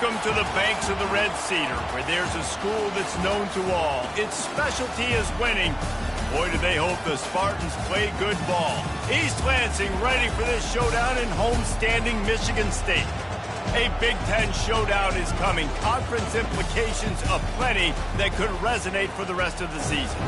Welcome to the banks of the Red Cedar, where there's a school that's known to all. Its specialty is winning. Boy, do they hope the Spartans play good ball. East Lansing ready for this showdown in homestanding Michigan State. A Big Ten showdown is coming. Conference implications aplenty that could resonate for the rest of the season.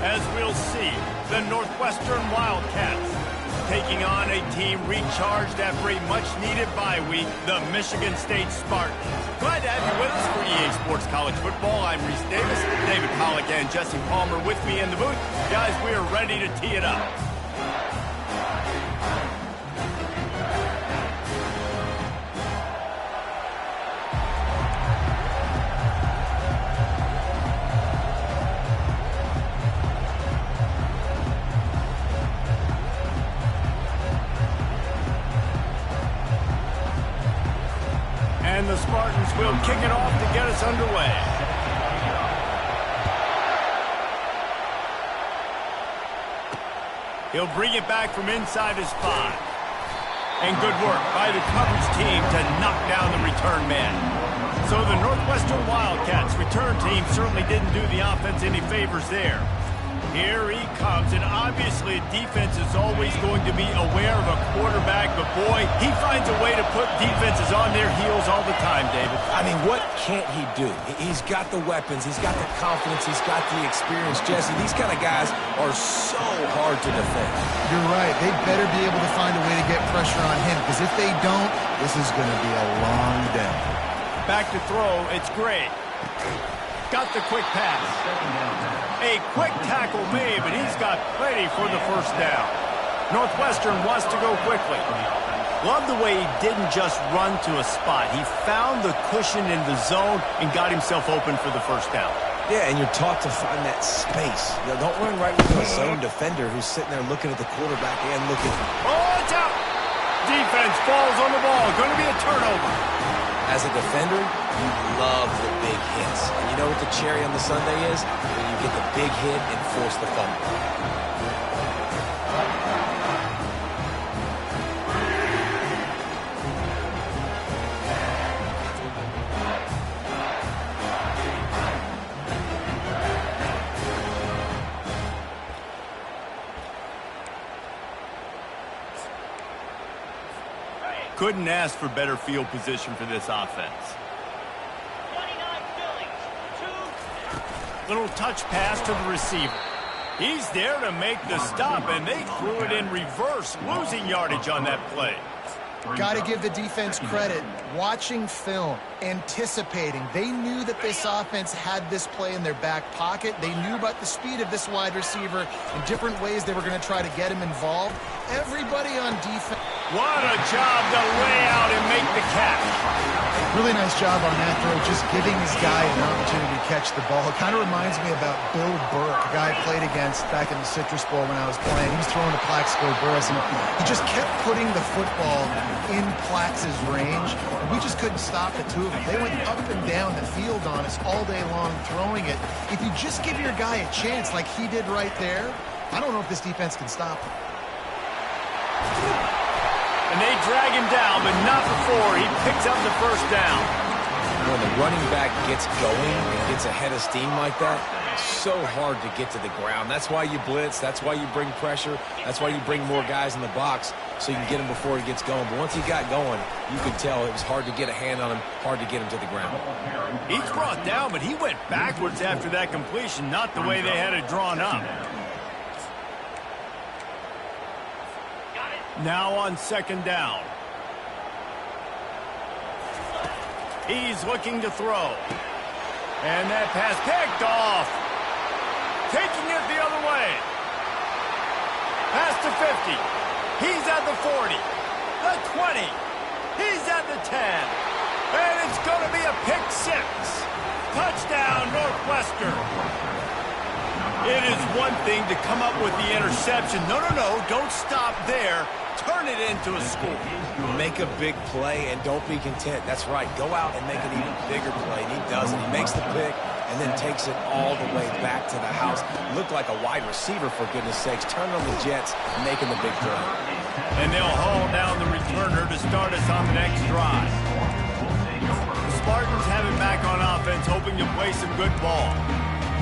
As we'll see, the Northwestern Wildcats taking on a team recharged after a much-needed bye week, the Michigan State Spartans. Glad to have you with us for EA Sports College Football. I'm Reese Davis, David Pollack and Jesse Palmer with me in the booth. Guys, we are ready to tee it up. And the Spartans will kick it off to get us underway. He'll bring it back from inside his 5. And good work by the coverage team to knock down the return man. So the Northwestern Wildcats return team certainly didn't do the offense any favors there. Here he comes, and obviously defense is always going to be aware of a quarterback, but boy, he finds a way to put defenses on their heels all the time, David. I mean, what can't he do? He's got the weapons, he's got the confidence, he's got the experience. Jesse, these kind of guys are so hard to defend. You're right. They better be able to find a way to get pressure on him, because if they don't, this is going to be a long day. Back to throw, it's Gray. Got the quick pass. A quick tackle made, but he's got plenty for the first down. Northwestern wants to go quickly. Love the way he didn't just run to a spot. He found the cushion in the zone and got himself open for the first down. Yeah, and you're taught to find that space. You know, don't run right into a zone defender who's sitting there looking at the quarterback and looking. Oh, it's out! Defense falls on the ball. Going to be a turnover. As a defender, you love the big hits. And you know what the cherry on the sundae is? When you get the big hit and force the fumble. Couldn't ask for better field position for this offense. 29 Phillies, 2. Little touch pass to the receiver. He's there to make the stop, and they threw it in reverse, losing yardage on that play. Got to give the defense credit. Watching film, anticipating. They knew that this offense had this play in their back pocket. They knew about the speed of this wide receiver and different ways they were going to try to get him involved. Everybody on defense. What a job to lay out and make the catch. Really nice job on that throw, just giving this guy an opportunity to catch the ball. It kind of reminds me about Bill Burke, a guy I played against back in the Citrus Bowl when I was playing. He was throwing to Plaxico Burress, and he just kept putting the football in Plax's range, and we just couldn't stop the two of them. They went up and down the field on us all day long throwing it. If you just give your guy a chance like he did right there, I don't know if this defense can stop him. And they drag him down, but not before he picks up the first down. When the running back gets going and gets ahead of steam like that, it's so hard to get to the ground. That's why you blitz. That's why you bring pressure. That's why you bring more guys in the box so you can get him before he gets going. But once he got going, you could tell it was hard to get a hand on him, hard to get him to the ground. He's brought down, but he went backwards after that completion, not the way they had it drawn up. Now on second down. He's looking to throw. And that pass picked off. Taking it the other way. Pass to 50. He's at the 40. The 20. He's at the 10. And it's going to be a pick 6. Touchdown, Northwestern. It is one thing to come up with the interception. No, don't stop there. Turn it into a score. Make a big play and don't be content. That's right. Go out and make an even bigger play. And he does it. He makes the pick and then takes it all the way back to the house. Looked like a wide receiver, for goodness sakes. Turn on the Jets, making the big play. And they'll haul down the returner to start us on the next drive. The Spartans have it back on offense, hoping to play some good ball.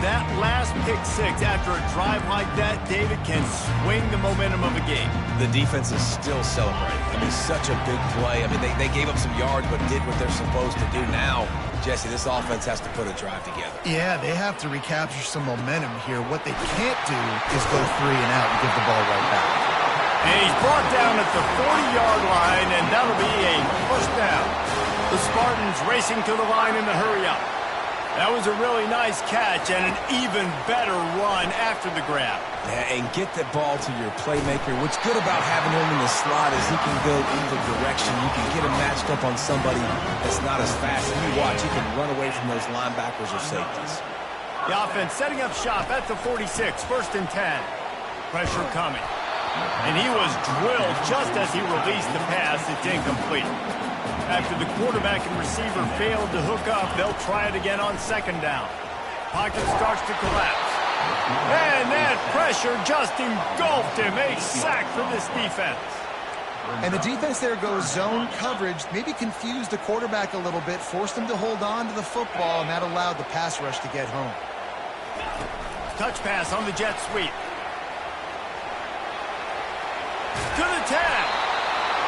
That last pick six after a drive like that, David, can swing the momentum of a game. The defense is still celebrating. I mean, such a big play. I mean, they gave up some yards but did what they're supposed to do. Now, Jesse, this offense has to put a drive together. Yeah, they have to recapture some momentum here. What they can't do is go 3 and out and give the ball right back. And he's brought down at the 40-yard line, and that'll be a first down. The Spartans racing to the line in the hurry-up. That was a really nice catch and an even better run after the grab. Yeah, and get the ball to your playmaker. What's good about having him in the slot is he can go either direction. You can get him matched up on somebody that's not as fast. And you watch, he can run away from those linebackers or safeties. The offense setting up shop at the 46, first and 10. Pressure coming. And he was drilled just as he released the pass. It's incomplete. After the quarterback and receiver failed to hook up, they'll try it again on second down. Pocket starts to collapse. And that pressure just engulfed him. A sack for this defense. And the defense there goes zone coverage, maybe confused the quarterback a little bit, forced him to hold on to the football, and that allowed the pass rush to get home. Touch pass on the jet sweep. To the 10.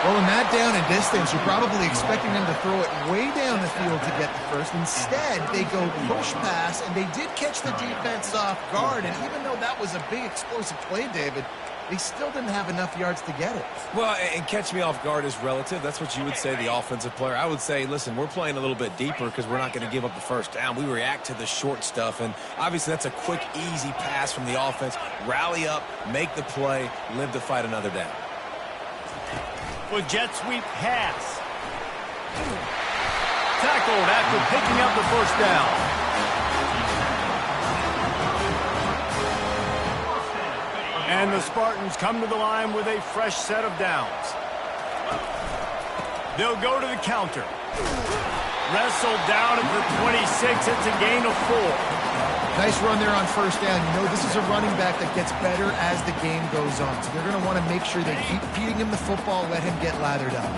Well, in that down and distance, you're probably expecting them to throw it way down the field to get the first. Instead, they go push pass, and they did catch the defense off guard. And even though that was a big explosive play, David, they still didn't have enough yards to get it. Well, and catch me off guard is relative. That's what you would say, the offensive player. I would say, listen, we're playing a little bit deeper because we're not going to give up the first down. We react to the short stuff, and obviously that's a quick, easy pass from the offense. Rally up, make the play, live to fight another down. With jet sweep pass. Tackled after picking up the first down. And the Spartans come to the line with a fresh set of downs. They'll go to the counter. Wrestled down at the 26. It's a gain of 4. Nice run there on first down. You know, this is a running back that gets better as the game goes on. So they're going to want to make sure they keep feeding him the football, let him get lathered up.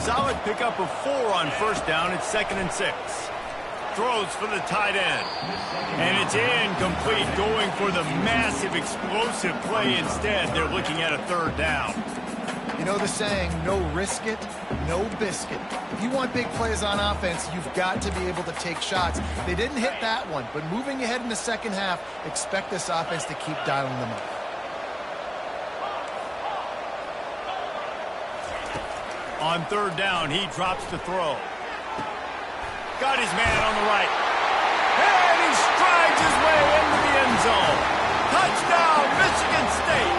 Solid pickup of 4 on first down. It's 2nd and 6. Throws for the tight end. And it's incomplete, going for the massive explosive play instead. They're looking at a 3rd down. You know the saying, no risk it, no biscuit. If you want big plays on offense, you've got to be able to take shots. They didn't hit that one, but moving ahead in the second half, expect this offense to keep dialing them up. On 3rd down, he drops the throw. Got his man on the right. And he strides his way into the end zone. Touchdown, Michigan State.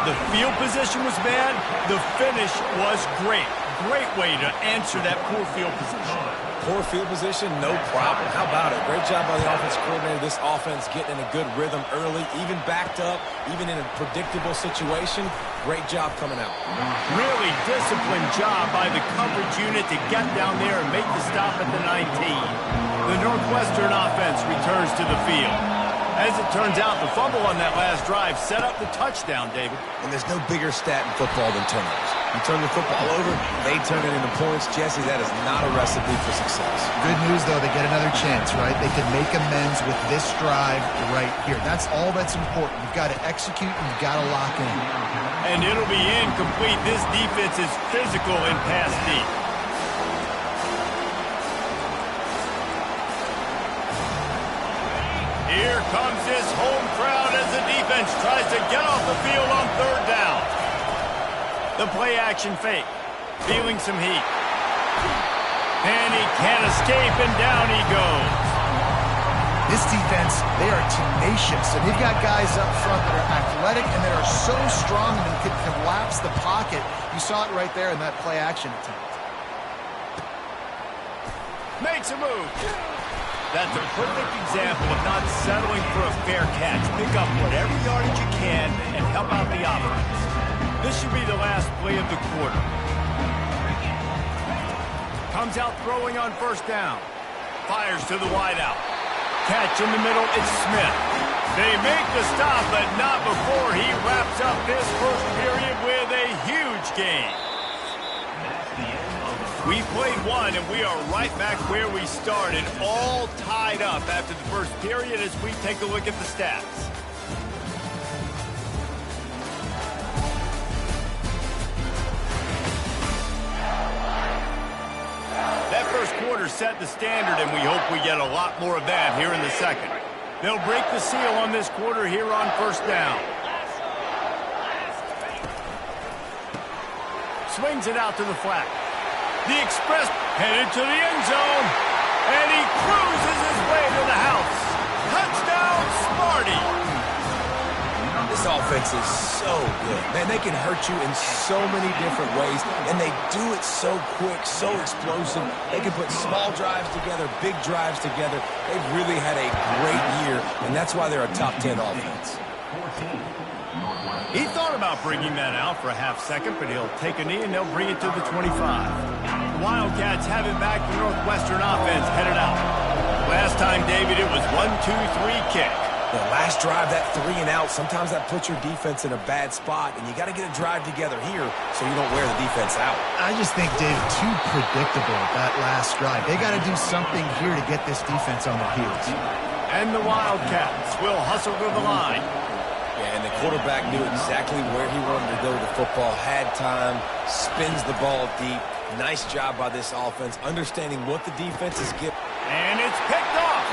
The field position was bad. The finish was great. Great way to answer that poor field position. Poor field position, no problem. How about it? Great job by the offensive coordinator. This offense getting in a good rhythm early, even backed up, even in a predictable situation. Great job coming out. Really disciplined job by the coverage unit to get down there and make the stop at the 19. The Northwestern offense returns to the field. As it turns out, the fumble on that last drive set up the touchdown, David. And there's no bigger stat in football than turnovers. You turn the football over, they turn it into points. Jesse, that is not a recipe for success. Good news, though, they get another chance, right? They can make amends with this drive right here. That's all that's important. You've got to execute and you've got to lock in. And it'll be incomplete. This defense is physical and pass deep. Here comes this home crowd as the defense tries to get off the field on 3rd down. The play action fake, feeling some heat. And he can't escape, and down he goes. This defense, they are tenacious, and they've got guys up front that are athletic and that are so strong and can collapse the pocket. You saw it right there in that play action attempt. Makes a move. That's a perfect example of not settling for a fair catch. Pick up whatever yardage you can and help out the offense. This should be the last play of the quarter. Comes out throwing on first down. Fires to the wideout. Catch in the middle, it's Smith. They make the stop, but not before he wraps up this first period with a huge gain. We played one, and we are right back where we started, all tied up after the first period as we take a look at the stats. That first quarter set the standard, and we hope we get a lot more of that here in the second. They'll break the seal on this quarter here on first down. Swings it out to the flat. The express headed to the end zone, and he cruises his way to the house. Touchdown, Sparty! This offense is so good. Man, they can hurt you in so many different ways, and they do it so quick, so explosive. They can put small drives together, big drives together. They've really had a great year, and that's why they're a top 10 offense. He thought about bringing that out for a half second, but he'll take a knee and they'll bring it to the 25. The Wildcats have it back. The Northwestern offense headed out. Last time, David, it was 1-2-3 kick. The last drive, that 3 and out, sometimes that puts your defense in a bad spot, and you got to get a drive together here so you don't wear the defense out. I just think, Dave, too predictable, that last drive. They got to do something here to get this defense on their heels. And the Wildcats will hustle to the line. Yeah, and the quarterback knew exactly where he wanted to go with the football, had time, spins the ball deep. Nice job by this offense, understanding what the defense is giving. And it's picked off.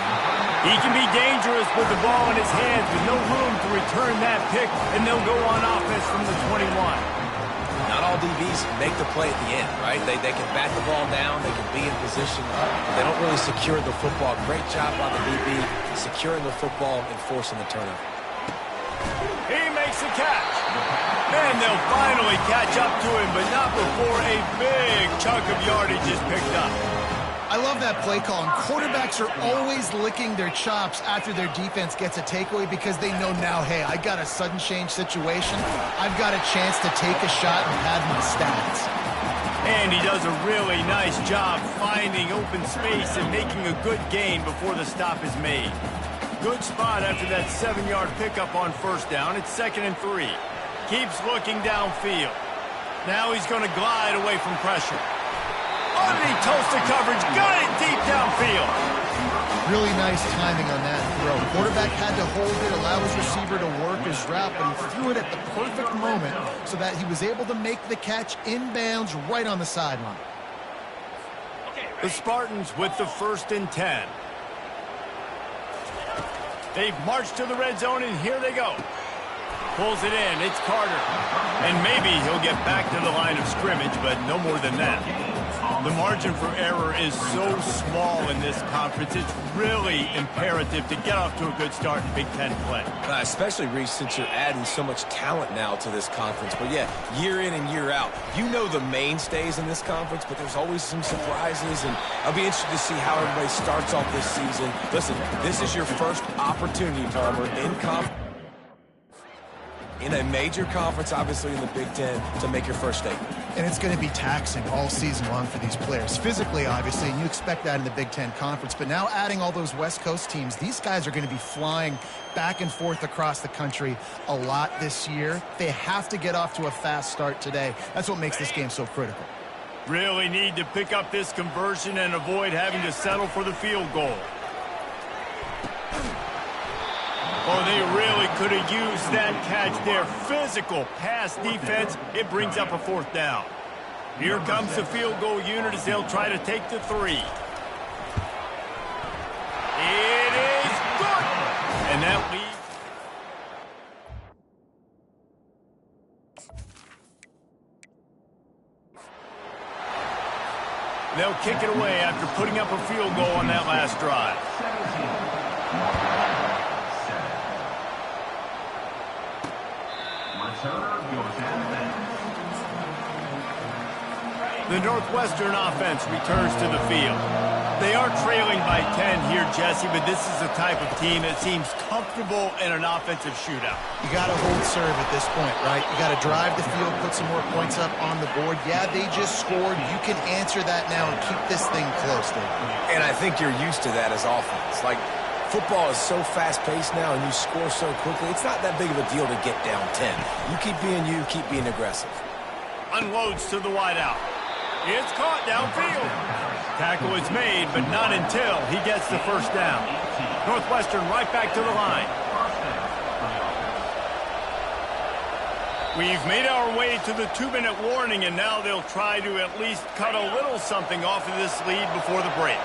He can be dangerous with the ball in his hands with no room to return that pick, and they'll go on offense from the 21. Not all DBs make the play at the end, right? They can bat the ball down, they can be in position. They don't really secure the football. Great job by the DB, securing the football and forcing the turnover. He makes the catch. And they'll finally catch up to him, but not before a big chunk of yardage is picked up. I love that play call, and quarterbacks are always licking their chops after their defense gets a takeaway because they know now, hey, I got a sudden change situation. I've got a chance to take a shot and pad my stats. And he does a really nice job finding open space and making a good gain before the stop is made. Good spot after that 7-yard pickup on first down. It's 2nd and 3. Keeps looking downfield. Now he's going to glide away from pressure. Underneath toasted coverage. Got it deep downfield. Really nice timing on that throw. Quarterback had to hold it, allow his receiver to work his route, but he threw it at the perfect moment so that he was able to make the catch inbounds right on the sideline. The Spartans with the 1st and 10. They've marched to the red zone, and here they go. Pulls it in. It's Carter. And maybe he'll get back to the line of scrimmage, but no more than that. The margin for error is so small in this conference. It's really imperative to get off to a good start in Big Ten play. Especially, Reese, since you're adding so much talent now to this conference. But, yeah, year in and year out, you know the mainstays in this conference, but there's always some surprises, and I'll be interested to see how everybody starts off this season. Listen, this is your first opportunity, Palmer, in a major conference, obviously in the Big Ten, to make your first statement. And it's going to be taxing all season long for these players. Physically, obviously, and you expect that in the Big Ten Conference. But now adding all those West Coast teams, these guys are going to be flying back and forth across the country a lot this year. They have to get off to a fast start today. That's what makes this game so critical. Really need to pick up this conversion and avoid having to settle for the field goal. Oh, they really could have used that catch there. Physical pass defense. It brings up a 4th down. Here comes the field goal unit as they'll try to take the 3. It is good. And that leads. They'll kick it away after putting up a field goal on that last drive. The Northwestern offense returns to the field. They are trailing by 10 here, Jesse, but this is the type of team that seems comfortable in an offensive shootout. You got to hold serve at this point, right? You got to drive the field, put some more points up on the board. Yeah, they just scored. You can answer that now and keep this thing close, Dave. And I think you're used to that as offense. Like, football is so fast-paced now, and you score so quickly. It's not that big of a deal to get down 10. You keep being you, keep being aggressive. Unloads to the wideout. It's caught downfield. Tackle is made, but not until he gets the first down. Northwestern right back to the line. We've made our way to the 2-minute warning, and now they'll try to at least cut a little something off of this lead before the break.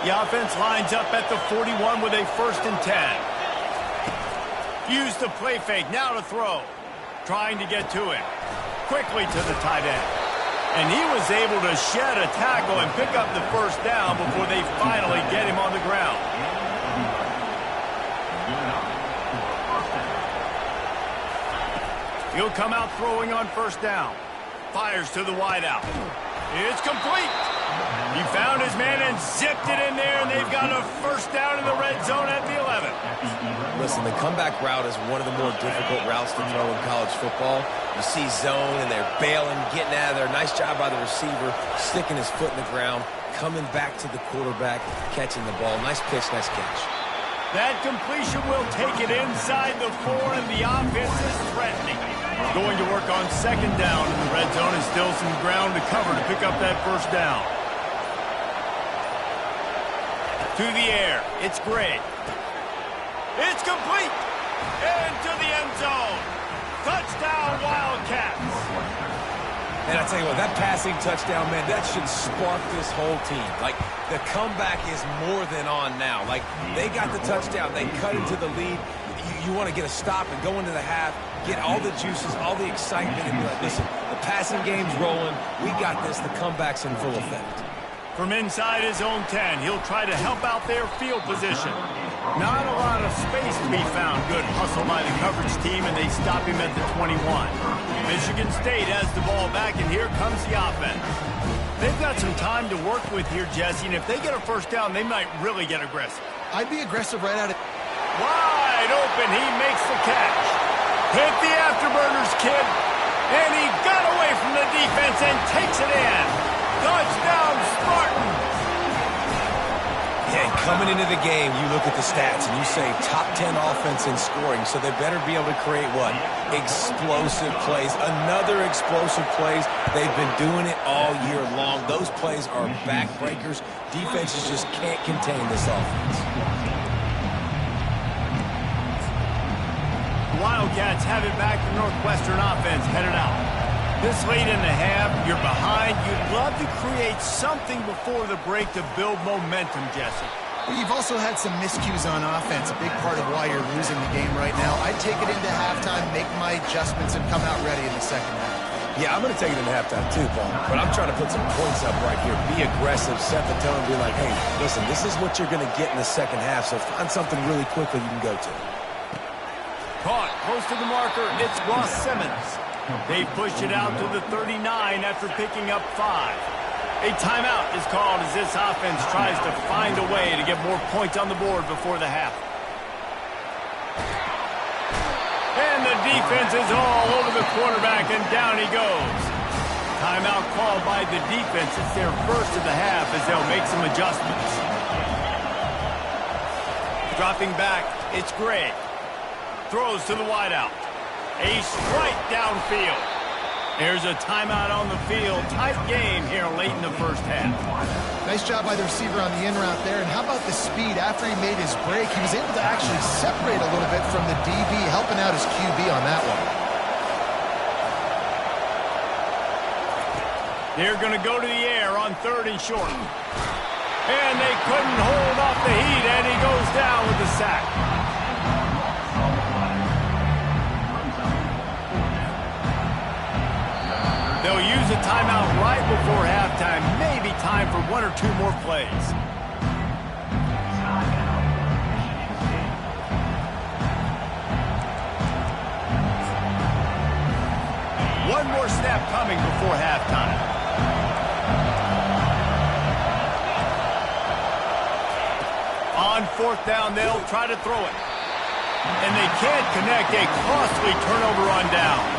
The offense lines up at the 41 with a 1st and 10. Use the play fake, now to throw. Trying to get to it. Quickly to the tight end. And he was able to shed a tackle and pick up the first down before they finally get him on the ground. He'll come out throwing on 1st down. Fires to the wideout. It's complete. He found his man and zipped it in there, and they've got a 1st down in the red zone at the 11. Listen, the comeback route is one of the more difficult routes to throw in college football. You see zone, and they're bailing, getting out of there. Nice job by the receiver, sticking his foot in the ground, coming back to the quarterback, catching the ball. Nice pitch, nice catch. That completion will take it inside the 4, and the offense is threatening. Going to work on 2nd down in the red zone, and still some ground to cover to pick up that 1st down. To the air, it's great. It's complete. Into the end zone. Touchdown, Wildcats. And I tell you what, that passing touchdown, man, that should spark this whole team. Like, the comeback is more than on now. Like, they got the touchdown. They cut into the lead. You want to get a stop and go into the half, get all the juices, all the excitement, and be like, listen, the passing game's rolling. We got this. The comeback's in full effect. From inside his own 10, he'll try to help out their field position. Not a lot of space to be found. Good hustle by the coverage team, and they stop him at the 21. Michigan State has the ball back, and here comes the offense. They've got some time to work with here, Jesse, and if they get a 1st down, they might really get aggressive. I'd be aggressive right out of... Wide open, he makes the catch. Hit the afterburners, kid. And he got away from the defense and takes it in. Touchdown, Spartans. Yeah, and coming into the game, you look at the stats and you say top 10 offense in scoring, so they better be able to create what? Explosive plays. Another explosive plays. They've been doing it all year long. Those plays are backbreakers. Defenses just can't contain this offense. Wildcats have it back. The Northwestern offense headed out. This late in the half, you're behind. You'd love to create something before the break to build momentum, Jesse. Well, you've also had some miscues on offense, a big part of why you're losing the game right now. I'd take it into halftime, make my adjustments, and come out ready in the 2nd half. Yeah, I'm going to take it into halftime too, Paul. But I'm trying to put some points up right here. Be aggressive, set the tone, be like, hey, listen, this is what you're going to get in the 2nd half, so find something really quickly you can go to. Caught close to the marker. It's Ross Simmons. They push it out to the 39 after picking up 5. A timeout is called as this offense tries to find a way to get more points on the board before the half. And the defense is all over the quarterback, and down he goes. Timeout called by the defense. It's their first of the half as they'll make some adjustments. Dropping back, it's Gray. Throws to the wideout. A strike downfield. There's a timeout on the field. Tight game here late in the 1st half. Nice job by the receiver on the in route there. And how about the speed after he made his break? He was able to actually separate a little bit from the DB, helping out his QB on that one. They're going to go to the air on 3rd and short. And they couldn't hold off the heat, and he goes down with the sack. They'll use a timeout right before halftime. Maybe time for 1 or 2 more plays. One more snap coming before halftime. On 4th down, they'll try to throw it. And they can't connect. A costly turnover on downs.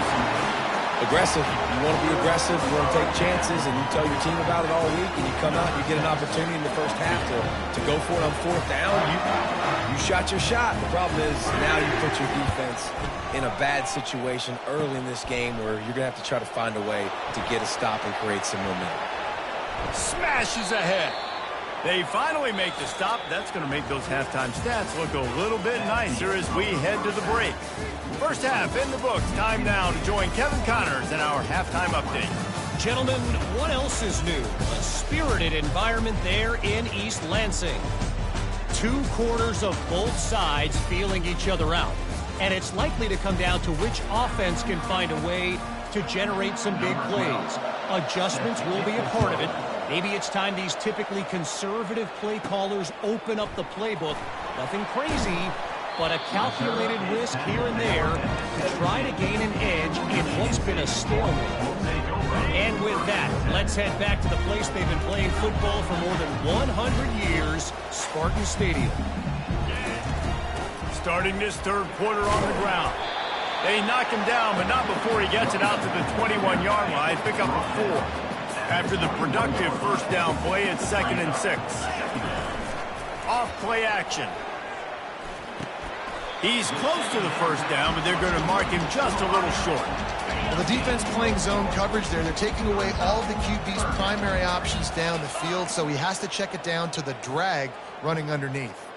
Aggressive. You want to be aggressive. You want to take chances, and you tell your team about it all week, and you come out and you get an opportunity in the 1st half to go for it on 4th down. You shot your shot. The problem is now you put your defense in a bad situation early in this game where you're going to have to try to find a way to get a stop and create some momentum. Smashes ahead. They finally make the stop. That's going to make those halftime stats look a little bit nicer as we head to the break. First half in the books. Time now to join Kevin Connors in our halftime update. Gentlemen, what else is new? A spirited environment there in East Lansing. 2 quarters of both sides feeling each other out. And it's likely to come down to which offense can find a way to generate some big plays. Adjustments will be a part of it. Maybe it's time these typically conservative play callers open up the playbook. Nothing crazy, but a calculated risk here and there to try to gain an edge in what's been a stalemate. And with that, let's head back to the place they've been playing football for more than 100 years, Spartan Stadium. Starting this third quarter on the ground. They knock him down, but not before he gets it out to the 21-yard line. Pick up a 4. After the productive first down play, it's 2nd and 6. Off play action. He's close to the first down, but they're going to mark him just a little short. Well, the defense playing zone coverage there. They're taking away all of the QB's primary options down the field, so he has to check it down to the drag running underneath.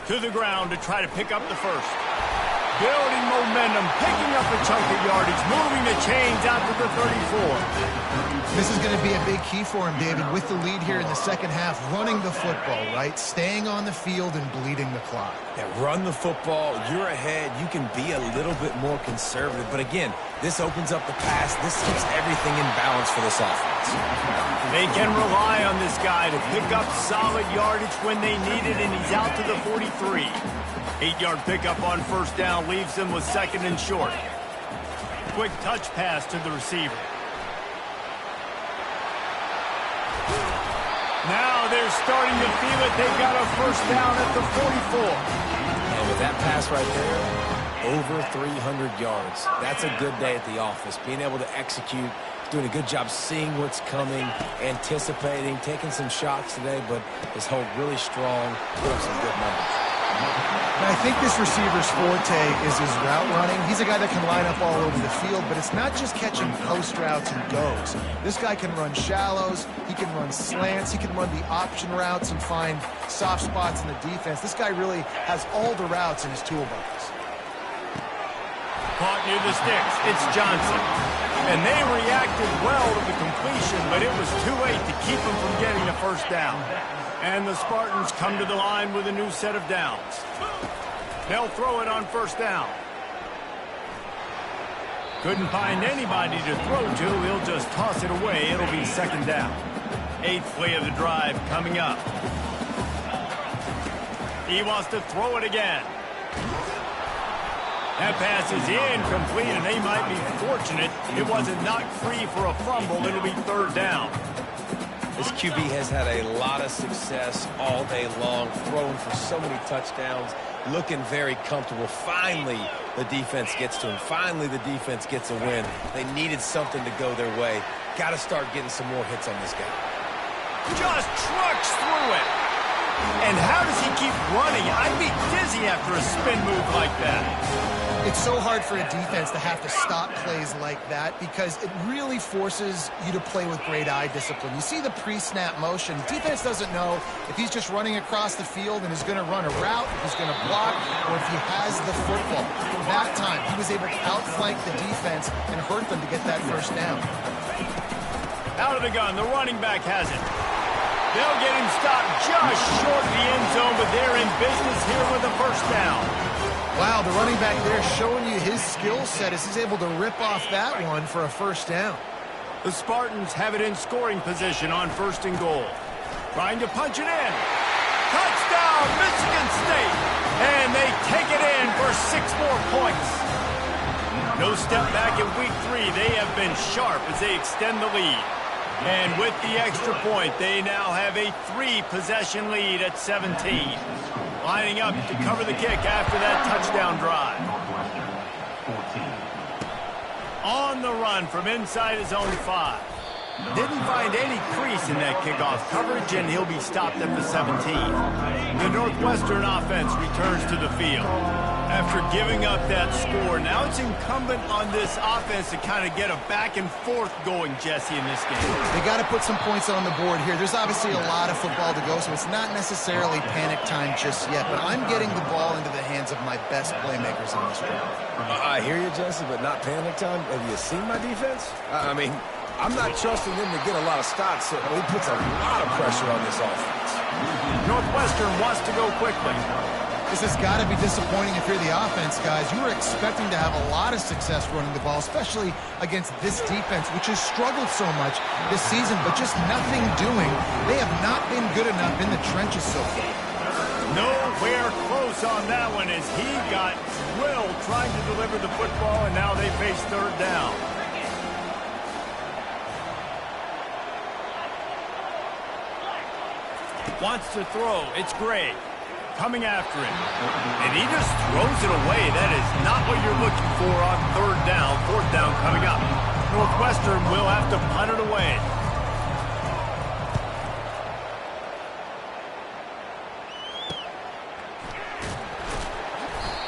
To the ground to try to pick up the first. Building momentum, picking up a chunk of yardage, moving the chains out to the 34. This is going to be a big key for him, David, with the lead here in the second half, running the football, right? Staying on the field and bleeding the clock. Yeah, run the football. You're ahead. You can be a little bit more conservative. But again, this opens up the pass. This keeps everything in balance for this offense. They can rely on this guy to pick up solid yardage when they need it, and he's out to the 43. 8-yard pickup on first down leaves them with 2nd and short. Quick touch pass to the receiver. Now they're starting to feel it. They've got a first down at the 44. And with that pass right there, over 300 yards. That's a good day at the office. Being able to execute, doing a good job seeing what's coming, anticipating, taking some shots today, but his hold really strong, put up some good numbers. And I think this receiver's forte is his route running. He's a guy that can line up all over the field, but it's not just catching post routes and goes. This guy can run shallows, he can run slants, he can run the option routes and find soft spots in the defense. This guy really has all the routes in his toolbox. Caught near the sticks. It's Johnson. And they reacted well to the completion, but it was too late to keep him from getting the first down. And the Spartans come to the line with a new set of downs. They'll throw it on first down. Couldn't find anybody to throw to. He'll just toss it away. It'll be 2nd down. 8th play of the drive coming up. He wants to throw it again. That pass is incomplete, and they might be fortunate it wasn't knocked free for a fumble. It'll be 3rd down. This QB has had a lot of success all day long, throwing for so many touchdowns, looking very comfortable. Finally, the defense gets to him. Finally, the defense gets a win. They needed something to go their way. Got to start getting some more hits on this guy. Just trucks through it. And how does he keep running? I'd be dizzy after a spin move like that. It's so hard for a defense to have to stop plays like that because it really forces you to play with great eye discipline. You see the pre-snap motion. Defense doesn't know if he's just running across the field and is going to run a route, if he's going to block, or if he has the football. That time, he was able to outflank the defense and hurt them to get that first down. Out of the gun, the running back has it. They'll get him stopped just short of the end zone, but they're in business here with a first down. Wow, the running back there showing you his skill set as he's able to rip off that one for a first down. The Spartans have it in scoring position on 1st and goal. Trying to punch it in. Touchdown, Michigan State! And they take it in for 6 more points. No step back in week 3. They have been sharp as they extend the lead. And with the extra point, they now have a 3-possession lead at 17. Lining up to cover the kick after that touchdown drive. On the run from inside his own 5. Didn't find any crease in that kickoff coverage, and he'll be stopped at the 17. The Northwestern offense returns to the field. After giving up that score, now it's incumbent on this offense to kind of get a back and forth going, Jesse, in this game. They got to put some points on the board here. There's obviously a lot of football to go, so it's not necessarily panic time just yet, but I'm getting the ball into the hands of my best playmakers on this drive. I hear you, Jesse, but not panic time. Have you seen my defense? I mean, I'm not trusting them to get a lot of stops, so he puts a lot of pressure on this offense. Northwestern wants to go quickly. This has got to be disappointing if you're the offense, guys. You were expecting to have a lot of success running the ball, especially against this defense, which has struggled so much this season, but just nothing doing. They have not been good enough in the trenches so far. Nowhere close on that one as he got drilled trying to deliver the football, and now they face third down. Wants to throw. It's Gray coming after him. And he just throws it away. That is not what you're looking for on third down. Fourth down coming up. Northwestern will have to punt it away.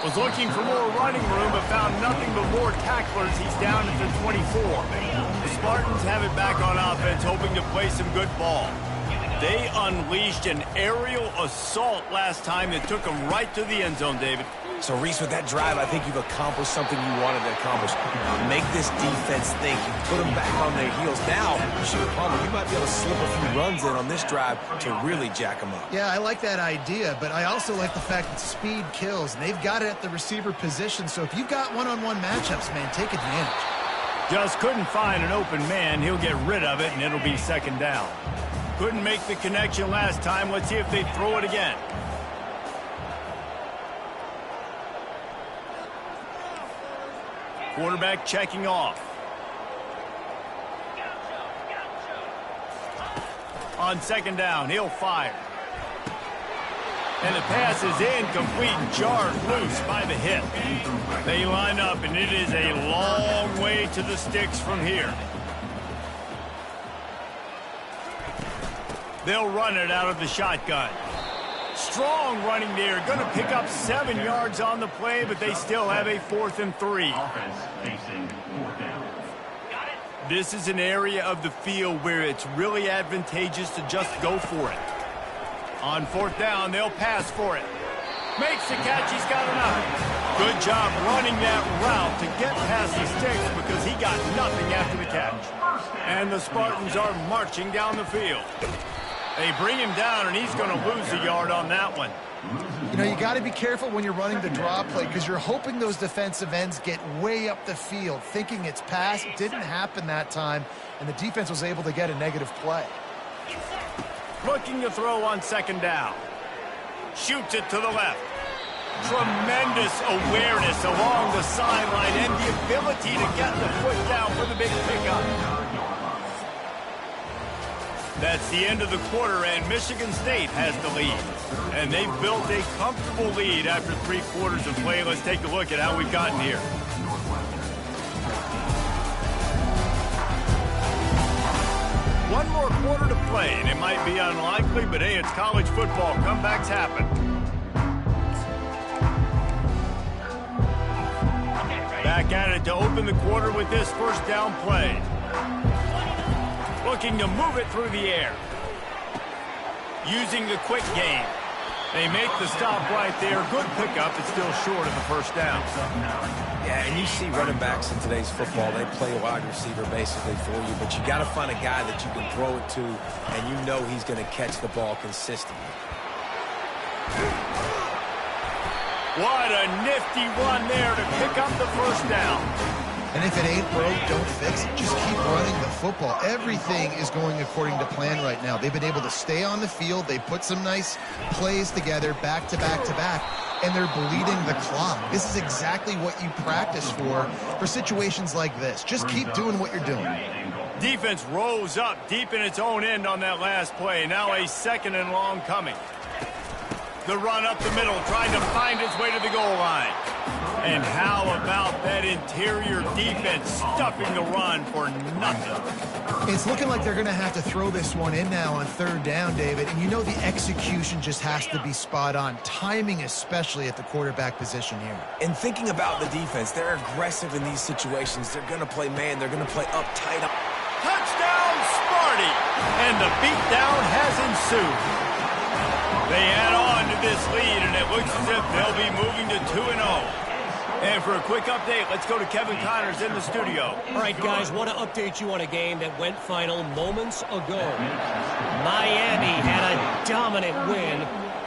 Was looking for more running room, but found nothing but more tacklers. He's down at the 24. The Spartans have it back on offense, hoping to play some good ball. They unleashed an aerial assault last time that took them right to the end zone, David. So, Reese, with that drive, I think you've accomplished something you wanted to accomplish. Make this defense think. You put them back on their heels. Now, you might be able to slip a few runs in on this drive to really jack them up. Yeah, I like that idea, but I also like the fact that speed kills. And they've got it at the receiver position, so if you've got one-on-one matchups, man, take advantage. Just couldn't find an open man. He'll get rid of it, and it'll be second down. Couldn't make the connection last time. Let's see if they throw it again. Quarterback checking off. On second down, he'll fire. And the pass is incomplete, jarred loose by the hip. They line up, and it is a long way to the sticks from here. They'll run it out of the shotgun. Strong running there. Going to pick up 7 yards on the play, but they still have a 4th and 3. This is an area of the field where it's really advantageous to just go for it. On 4th down, they'll pass for it. Makes the catch. He's got enough. Good job running that route to get past the sticks because he got nothing after the catch. And the Spartans are marching down the field. They bring him down, and he's going to lose a yard on that one. You know, you got to be careful when you're running the draw play because you're hoping those defensive ends get way up the field, thinking it's pass. It didn't happen that time, and the defense was able to get a negative play. Looking to throw on second down. Shoots it to the left. Tremendous awareness along the sideline and the ability to get the foot down for the big pickup. That's the end of the quarter, and Michigan State has the lead. And they've built a comfortable lead after 3 quarters of play. Let's take a look at how we've gotten here. One more quarter to play, and it might be unlikely, but hey, it's college football. Comebacks happen. Back at it to open the quarter with this first down play. Looking to move it through the air. Using the quick game. They make the stop right there. Good pickup. It's still short of the first down. Yeah, and you see running backs in today's football, they play a wide receiver basically for you, but you got to find a guy that you can throw it to, and you know he's going to catch the ball consistently. What a nifty run there to pick up the first down. And if it ain't broke, don't fix it. Just keep running the football. Everything is going according to plan right now. They've been able to stay on the field. They put some nice plays together back to back to back, and they're bleeding the clock. This is exactly what you practice for situations like this. Just keep doing what you're doing. Defense rose up deep in its own end on that last play. Now a 2nd and long coming. The run up the middle, trying to find its way to the goal line. And how about that interior defense stuffing the run for nothing? It's looking like they're going to have to throw this one in now on third down, David. And you know the execution just has to be spot on. Timing especially at the quarterback position here. And thinking about the defense, they're aggressive in these situations. They're going to play man. They're going to play up tight. Touchdown, Sparty! And the beatdown has ensued. They add on to this lead, and it looks as if they'll be moving to 2-0. And for a quick update, let's go to Kevin Connors in the studio. All right, guys, want to update you on a game that went final moments ago. Miami had a dominant win,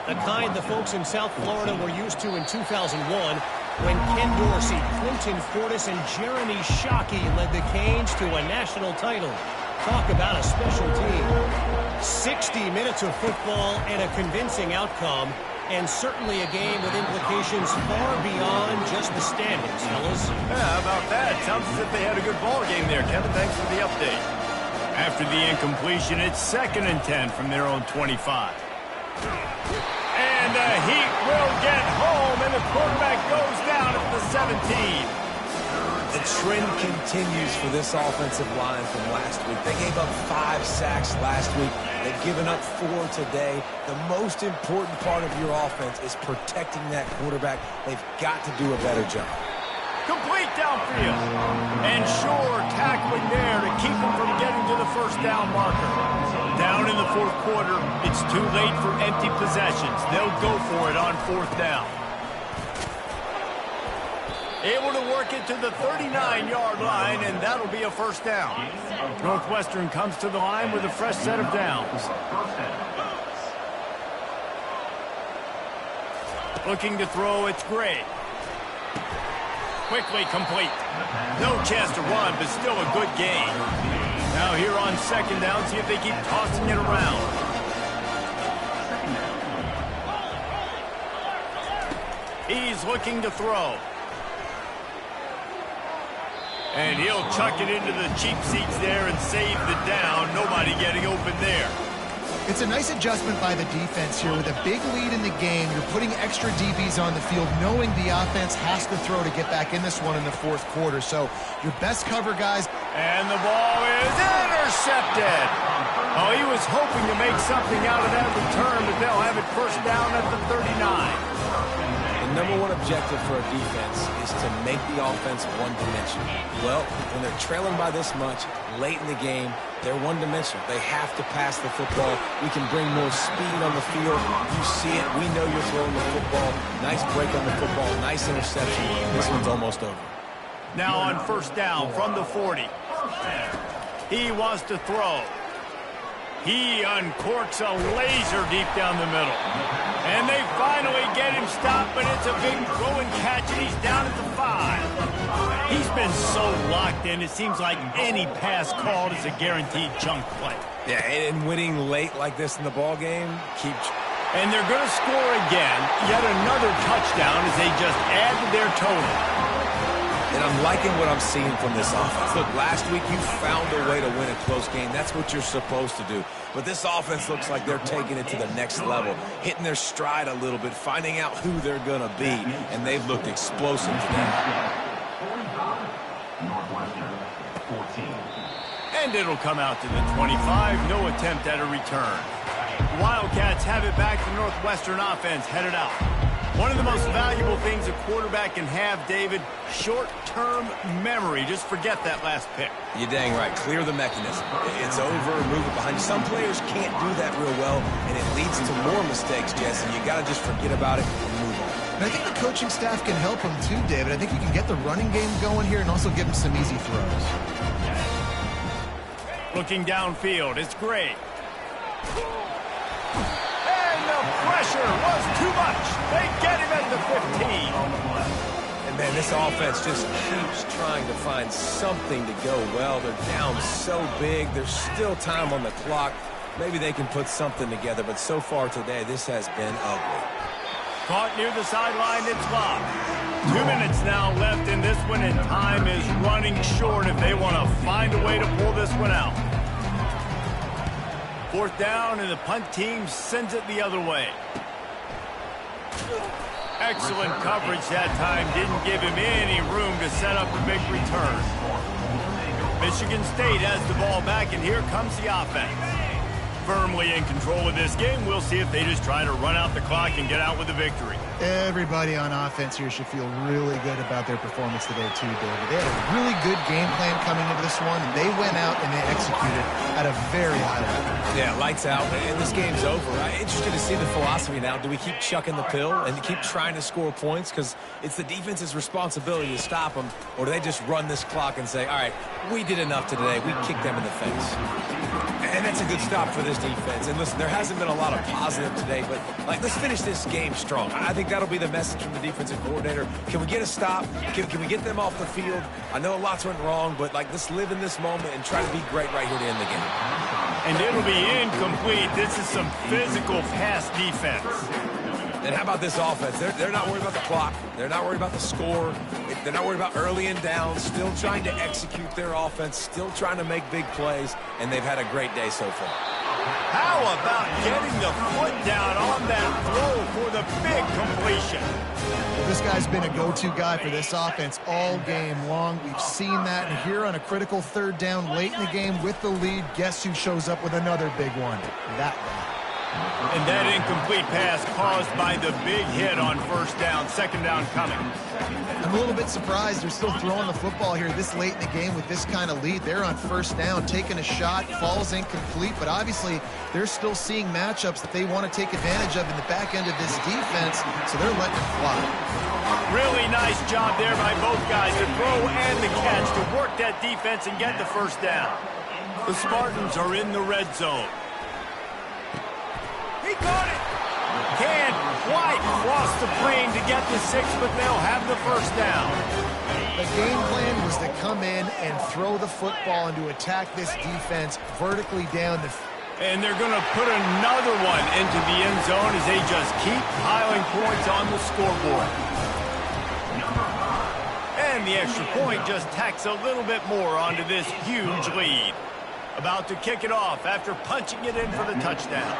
the kind the folks in South Florida were used to in 2001 when Ken Dorsey, Clinton Fortis, and Jeremy Shockey led the Canes to a national title. Talk about a special team. 60 minutes of football and a convincing outcome. And certainly a game with implications far beyond just the standings, fellas. Yeah, how about that? Sounds as if they had a good ball game there, Kevin. Thanks for the update. After the incompletion, it's 2nd and 10 from their own 25. And the Heat will get home, and the quarterback goes down at the 17. The trend continues for this offensive line from last week. They gave up 5 sacks last week. They've given up 4 today. The most important part of your offense is protecting that quarterback. They've got to do a better job. Complete downfield. And Shore tackling there to keep him from getting to the first down marker. Down in the 4th quarter, it's too late for empty possessions. They'll go for it on 4th down. Able to work it to the 39-yard line, and that'll be a first down. Northwestern comes to the line with a fresh set of downs. Looking to throw, it's Gray. Quickly complete. No chance to run, but still a good gain. Now here on 2nd down, see if they keep tossing it around. He's looking to throw. And he'll chuck it into the cheap seats there and save the down. Nobody getting open there. It's a nice adjustment by the defense here. With a big lead in the game, you're putting extra DBs on the field, knowing the offense has to throw to get back in this one in the 4th quarter. So your best cover, guys. And the ball is intercepted. Oh, he was hoping to make something out of that return, but they'll have it first down at the 39. The #1 objective for a defense is to make the offense one-dimensional. Well, when they're trailing by this much, late in the game, they're one-dimensional. They have to pass the football. We can bring more speed on the field. You see it. We know you're throwing the football. Nice break on the football. Nice interception. This one's almost over. Now on first down from the 40. He wants to throw. He uncorks a laser deep down the middle. And they finally get him stopped, but it's a big throwing catch, and he's down at the 5. He's been so locked in, it seems like any pass called is a guaranteed chunk play. Yeah, and winning late like this in the ball game, And they're going to score again, yet another touchdown as they just add to their total. And I'm liking what I'm seeing from this offense. Look, last week you found a way to win a close game. That's what you're supposed to do. But this offense looks like they're taking it to the next level, hitting their stride a little bit, finding out who they're going to be, and they've looked explosive today. And it'll come out to the 25. No attempt at a return. Wildcats have it back. The Northwestern offense headed out. One of the most valuable things a quarterback can have, David, short-term memory. Just forget that last pick. You're dang right. Clear the mechanism. It's over, move it behind you. Some players can't do that real well, and it leads to more mistakes, Jesse. You got to just forget about it and move on. And I think the coaching staff can help him too, David. I think you can get the running game going here and also give him some easy throws. Looking downfield, it's Gray. The pressure was too much. They get him at the 15. And, man, this offense just keeps trying to find something to go well. They're down so big. There's still time on the clock. Maybe they can put something together, but so far today, this has been ugly. Caught near the sideline, it's locked. 2 minutes now left in this one, and time is running short if they want to find a way to pull this one out. 4th down, and the punt team sends it the other way. Excellent coverage that time. Didn't give him any room to set up a big return. Michigan State has the ball back, and here comes the offense. Firmly in control of this game. We'll see if they just try to run out the clock and get out with a victory. Everybody on offense here should feel really good about their performance today too, David. They had a really good game plan coming into this one, and they went out and they executed at a very high level. Yeah, lights out, and this game's over. I'm interested to see the philosophy now. Do we keep chucking the pill and keep trying to score points? Because it's the defense's responsibility to stop them, or do they just run this clock and say, all right, we did enough today. We kicked them in the face. And that's a good stop for this defense. And listen, there hasn't been a lot of positive today, but let's finish this game strong. I think that'll be the message from the defensive coordinator. Can we get a stop? Can we get them off the field? I know lots went wrong, but let's live in this moment and try to be great right here to end the game. And it'll be incomplete. This is some physical pass defense. And how about this offense? They're not worried about the clock. They're not worried about the score. They're not worried about early and down. Still trying to execute their offense. Still trying to make big plays. And they've had a great day so far. How about getting the foot down on that throw for the big completion? Well, this guy's been a go-to guy for this offense all game long. We've seen that. And here on a critical third down late in the game with the lead, guess who shows up with another big one? That guy. And that incomplete pass caused by the big hit on first down, second down coming. I'm a little bit surprised they're still throwing the football here this late in the game with this kind of lead. They're on first down, taking a shot, falls incomplete, but obviously they're still seeing matchups that they want to take advantage of in the back end of this defense, so they're letting it fly. Really nice job there by both guys, the throw and the catch, to work that defense and get the first down. The Spartans are in the red zone. He got it. Can't quite cross the plane to get the 6, but they'll have the first down. The game plan was to come in and throw the football and to attack this defense vertically down the field. And they're going to put another one into the end zone as they just keep piling points on the scoreboard. And the extra point just tacks a little bit more onto this huge lead. About to kick it off after punching it in for the touchdown.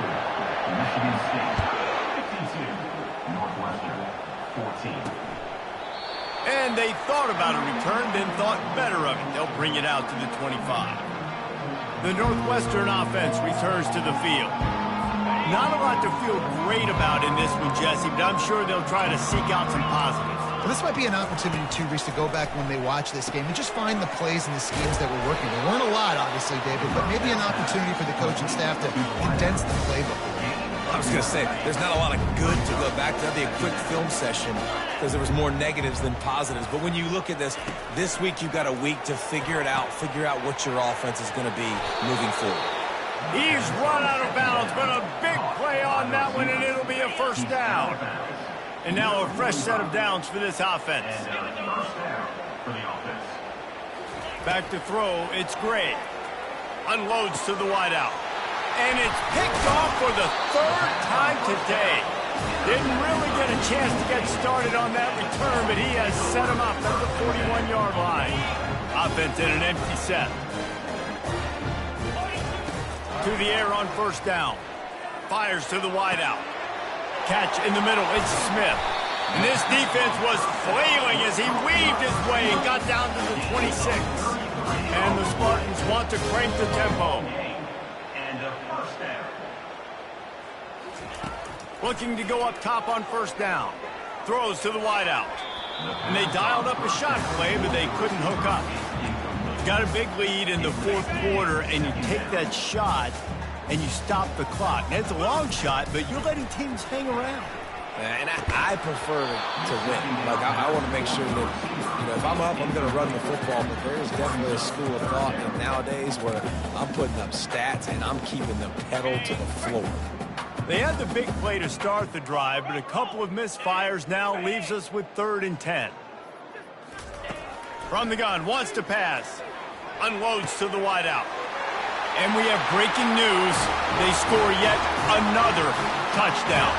And they thought about a return, then thought better of it. They'll bring it out to the 25. The Northwestern offense returns to the field. Not a lot to feel great about in this one, Jesse, but I'm sure they'll try to seek out some positives. Well, this might be an opportunity, too, Reese, to go back when they watch this game and just find the plays and the schemes that were working. There weren't a lot, obviously, David, but maybe an opportunity for the coaching staff to condense the playbook. I was going to say, there's not a lot of good to go back to. That'd be a quick film session because there was more negatives than positives. But when you look at this week you've got a week to figure it out, figure out what your offense is going to be moving forward. He's run out of bounds, but a big play on that one, and it'll be a first down. And now a fresh set of downs for this offense. Back to throw, it's Gray. Unloads to the wideout. And it's picked off for the third time today. Didn't really get a chance to get started on that return, but he has set him up at the 41-yard line. Offense in an empty set. To the air on first down. Fires to the wideout. Catch in the middle, it's Smith. And this defense was flailing as he weaved his way and got down to the 26. And the Spartans want to crank the tempo. Looking to go up top on first down. Throws to the wideout. And they dialed up a shot play, but they couldn't hook up. Got a big lead in the fourth quarter, and you take that shot, and you stop the clock. And it's a long shot, but you're letting teams hang around. And I prefer to win. I want to make sure that, if I'm up, I'm going to run the football. But there's definitely a school of thought nowadays where I'm putting up stats and I'm keeping the pedal to the floor. They had the big play to start the drive, but a couple of misfires now leaves us with 3rd and 10. From the gun, wants to pass. Unloads to the wideout. And we have breaking news. They score yet another touchdown.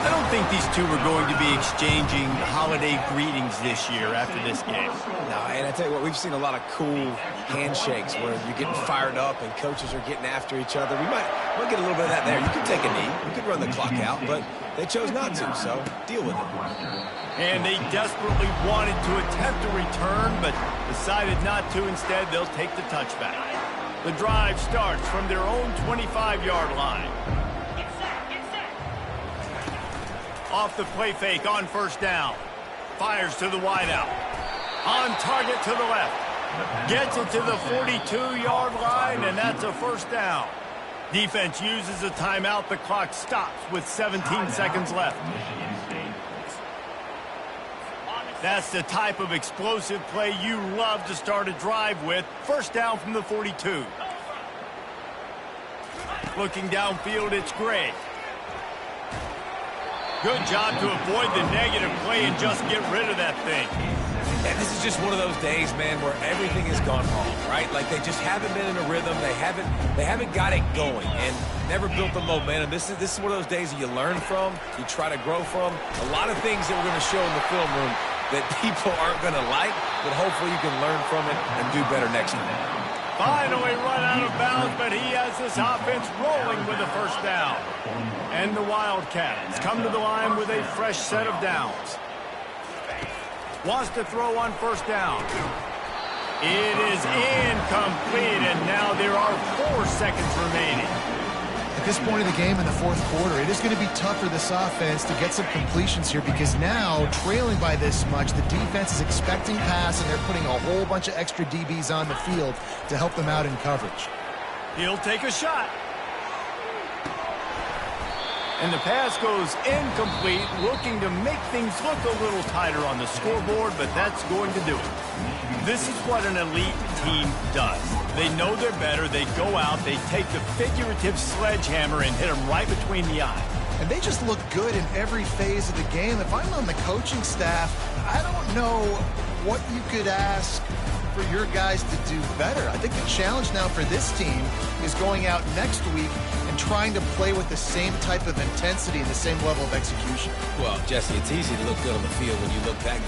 I don't think these two are going to be exchanging holiday greetings this year after this game. No, and I tell you what, we've seen a lot of cool handshakes where you're getting fired up and coaches are getting after each other. We'll get a little bit of that there. You can take a knee. You can run the clock out, but they chose not to, so deal with it. And they desperately wanted to attempt a return, but decided not to. Instead, they'll take the touchback. The drive starts from their own 25-yard line. Off the play fake on first down. Fires to the wideout. On target to the left. Gets it to the 42-yard line, and that's a first down. Defense uses a timeout. The clock stops with 17 seconds left. That's the type of explosive play you love to start a drive with. First down from the 42. Looking downfield, it's Gray. Good job to avoid the negative play and just get rid of that thing. And this is just one of those days, man, where everything has gone wrong, right? Like they just haven't been in a rhythm. They haven't got it going and never built the momentum. This is one of those days that you learn from, you try to grow from. A lot of things that we're going to show in the film room that people aren't going to like, but hopefully you can learn from it and do better next time. Finally run out of bounds, but he has this offense rolling with a first down. And the Wildcats come to the line with a fresh set of downs. Wants to throw on first down. It is incomplete, and now there are 4 seconds remaining. At this point of the game in the fourth quarter, it is going to be tough for this offense to get some completions here because now, trailing by this much, the defense is expecting pass, and they're putting a whole bunch of extra DBs on the field to help them out in coverage. He'll take a shot. And the pass goes incomplete, looking to make things look a little tighter on the scoreboard, but that's going to do it. This is what an elite team does. They know they're better. They go out, they take the figurative sledgehammer and hit them right between the eyes. And they just look good in every phase of the game. If I'm on the coaching staff, I don't know what you could ask for your guys to do better. I think the challenge now for this team is going out next week and trying to play with the same type of intensity and the same level of execution. Well, Jesse, it's easy to look good on the field when you look that good.